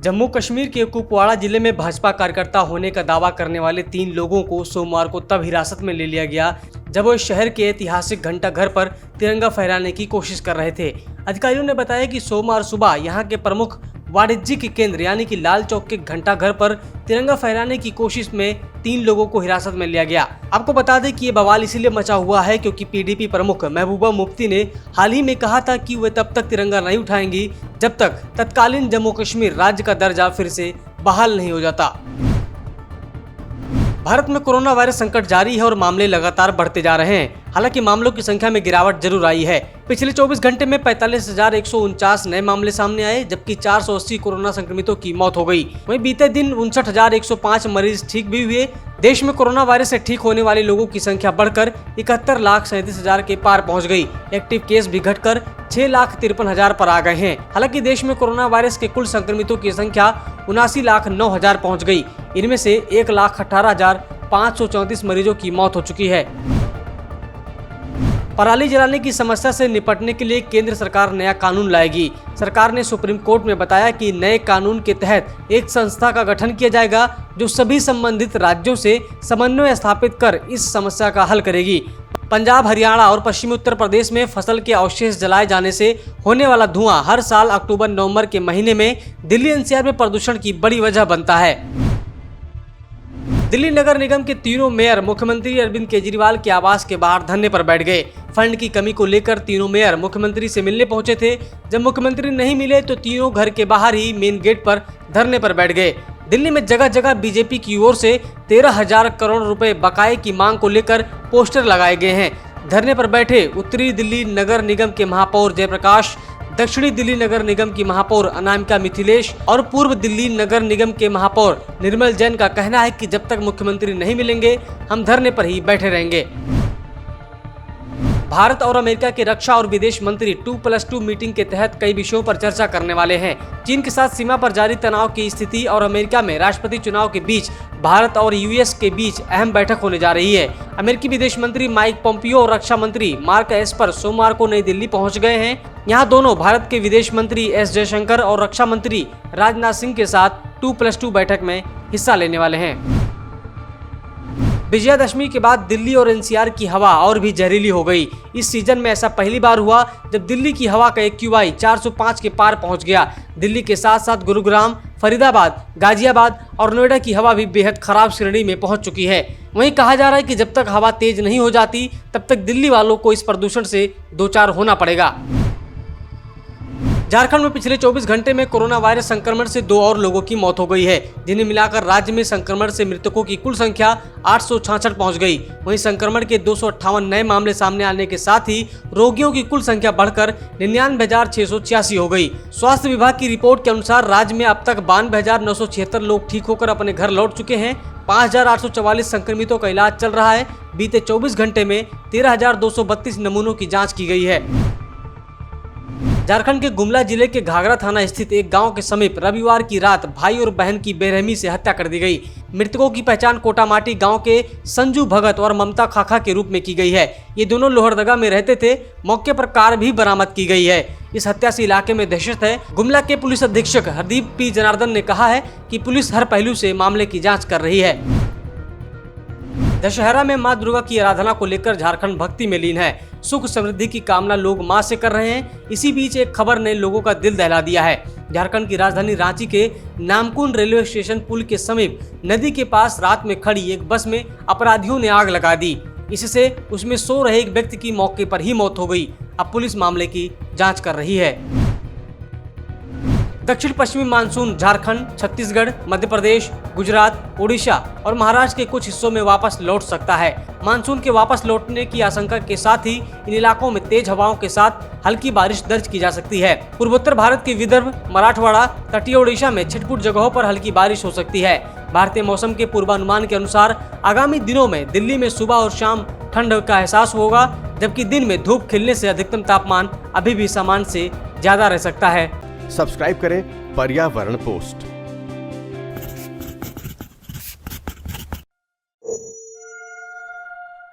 जम्मू कश्मीर के कुपवाड़ा जिले में भाजपा कार्यकर्ता होने का दावा करने वाले 3 लोगों को सोमवार को तब हिरासत में ले लिया गया जब वो शहर के ऐतिहासिक घंटा घर पर तिरंगा फहराने की कोशिश कर रहे थे। अधिकारियों ने बताया कि सोमवार सुबह यहां के प्रमुख वाणिज्यिक केंद्र यानी कि लाल चौक के घंटा घर पर तिरंगा फहराने की कोशिश में 3 लोगों को हिरासत में लिया गया। आपको बता दें कि ये बवाल इसीलिए मचा हुआ है क्योंकि पीडीपी प्रमुख महबूबा मुफ्ती ने हाल ही में कहा था कि वे तब तक तिरंगा नहीं उठाएंगी जब तक तत्कालीन जम्मू कश्मीर राज्य का दर्जा फिर से बहाल नहीं हो जाता। भारत में कोरोना वायरस संकट जारी है और मामले लगातार बढ़ते जा रहे हैं। हालांकि मामलों की संख्या में गिरावट जरूर आई है। पिछले 24 घंटे में 45,149 नए मामले सामने आए जबकि 480 कोरोना संक्रमितों की मौत हो गई। वहीं बीते दिन 59,105 मरीज ठीक भी हुए। देश में कोरोना वायरस से ठीक होने वाले लोगों की संख्या बढ़कर 71,37,000 के पार पहुंच गई। एक्टिव केस भी घटकर 6,53,000 पर आ गए हैं। हालांकि देश में कोरोना वायरस के कुल संक्रमितों की संख्या 79,09,000 पहुंच गई। इनमें से 1,18,534 मरीजों की मौत हो चुकी है। पराली जलाने की समस्या से निपटने के लिए केंद्र सरकार नया कानून लाएगी। सरकार ने सुप्रीम कोर्ट में बताया कि नए कानून के तहत एक संस्था का गठन किया जाएगा जो सभी संबंधित राज्यों से समन्वय स्थापित कर इस समस्या का हल करेगी। पंजाब, हरियाणा और पश्चिमी उत्तर प्रदेश में फसल के अवशेष जलाए जाने से होने वाला धुआं हर साल अक्टूबर-नवंबर के महीने में दिल्ली एनसीआर में प्रदूषण की बड़ी वजह बनता है। दिल्ली नगर निगम के तीनों मेयर मुख्यमंत्री अरविंद केजरीवाल के आवास के बाहर धरने पर बैठ गए। फंड की कमी को लेकर तीनों मेयर मुख्यमंत्री से मिलने पहुंचे थे। जब मुख्यमंत्री नहीं मिले तो तीनों घर के बाहर ही मेन गेट पर धरने पर बैठ गए। दिल्ली में जगह जगह बीजेपी की ओर से 13,000 करोड़ रुपए बकाये की मांग को लेकर पोस्टर लगाए गए हैं। धरने पर बैठे उत्तरी दिल्ली नगर निगम के महापौर जयप्रकाश, दक्षिणी दिल्ली नगर निगम की महापौर अनामिका मिथिलेश और पूर्व दिल्ली नगर निगम के महापौर निर्मल जैन का कहना है कि जब तक मुख्यमंत्री नहीं मिलेंगे हम धरने पर ही बैठे रहेंगे। भारत और अमेरिका के रक्षा और विदेश मंत्री 2+2 मीटिंग के तहत कई विषयों पर चर्चा करने वाले हैं। चीन के साथ सीमा पर जारी तनाव की स्थिति और अमेरिका में राष्ट्रपति चुनाव के बीच भारत और यूएस के बीच अहम बैठक होने जा रही है। अमेरिकी विदेश मंत्री माइक पोम्पियो और रक्षा मंत्री मार्क एस्पर सोमवार को नई दिल्ली पहुंच गए हैं। यहाँ दोनों भारत के विदेश मंत्री एस जयशंकर और रक्षा मंत्री राजनाथ सिंह के साथ 2+2 बैठक में हिस्सा लेने वाले हैं। विजयादशमी के बाद दिल्ली और एनसीआर की हवा और भी जहरीली हो गई। इस सीजन में ऐसा पहली बार हुआ जब दिल्ली की हवा का AQI 405 के पार पहुंच गया। दिल्ली के साथ साथ गुरुग्राम, फरीदाबाद, गाजियाबाद और नोएडा की हवा भी बेहद खराब श्रेणी में पहुंच चुकी है। वहीं कहा जा रहा है कि जब तक हवा तेज नहीं हो जाती तब तक दिल्ली वालों को इस प्रदूषण से दो चार होना पड़ेगा। झारखंड में पिछले 24 घंटे में कोरोना वायरस संक्रमण से 2 और लोगों की मौत हो गई है, जिन्हें मिलाकर राज्य में संक्रमण से मृतकों की कुल संख्या 866 पहुंच गई। वहीं संक्रमण के 258 नए मामले सामने आने के साथ ही रोगियों की कुल संख्या बढ़कर 99,686 हो गई। स्वास्थ्य विभाग की रिपोर्ट के अनुसार राज्य में अब तक 92,976 लोग ठीक होकर अपने घर लौट चुके हैं। 5,844 संक्रमितों का इलाज चल रहा है। बीते 24 घंटे में 13,232 नमूनों की जाँच की गई है। झारखंड के गुमला जिले के घाघरा थाना स्थित एक गांव के समीप रविवार की रात भाई और बहन की बेरहमी से हत्या कर दी गई। मृतकों की पहचान कोटामाटी गांव के संजू भगत और ममता खाखा के रूप में की गई है। ये दोनों लोहरदगा में रहते थे। मौके पर कार भी बरामद की गई है। इस हत्या से इलाके में दहशत है। गुमला के पुलिस अधीक्षक हरदीप पी जनार्दन ने कहा है कि पुलिस हर पहलू से मामले की जाँच कर रही है। दशहरा में मां दुर्गा की आराधना को लेकर झारखंड भक्ति में लीन है। सुख समृद्धि की कामना लोग मां से कर रहे हैं। इसी बीच एक खबर ने लोगों का दिल दहला दिया है। झारखंड की राजधानी रांची के नामकुन रेलवे स्टेशन पुल के समीप नदी के पास रात में खड़ी एक बस में अपराधियों ने आग लगा दी। इससे उसमें सो रहे एक व्यक्ति की मौके पर ही मौत हो गई। अब पुलिस मामले की जाँच कर रही है। दक्षिण पश्चिमी मानसून झारखंड, छत्तीसगढ़, मध्य प्रदेश, गुजरात, उड़ीसा और महाराष्ट्र के कुछ हिस्सों में वापस लौट सकता है। मानसून के वापस लौटने की आशंका के साथ ही इन इलाकों में तेज हवाओं के साथ हल्की बारिश दर्ज की जा सकती है। पूर्वोत्तर भारत के विदर्भ, मराठवाड़ा, तटीय उड़ीसा में छिटपुट जगहों पर हल्की बारिश हो सकती है। भारतीय मौसम के पूर्वानुमान के अनुसार आगामी दिनों में दिल्ली में सुबह और शाम ठंड का एहसास होगा, जबकि दिन में धूप खिलने से अधिकतम तापमान अभी भी सामान्य से ज्यादा रह सकता है। सब्सक्राइब करें पर्यावरण पोस्ट।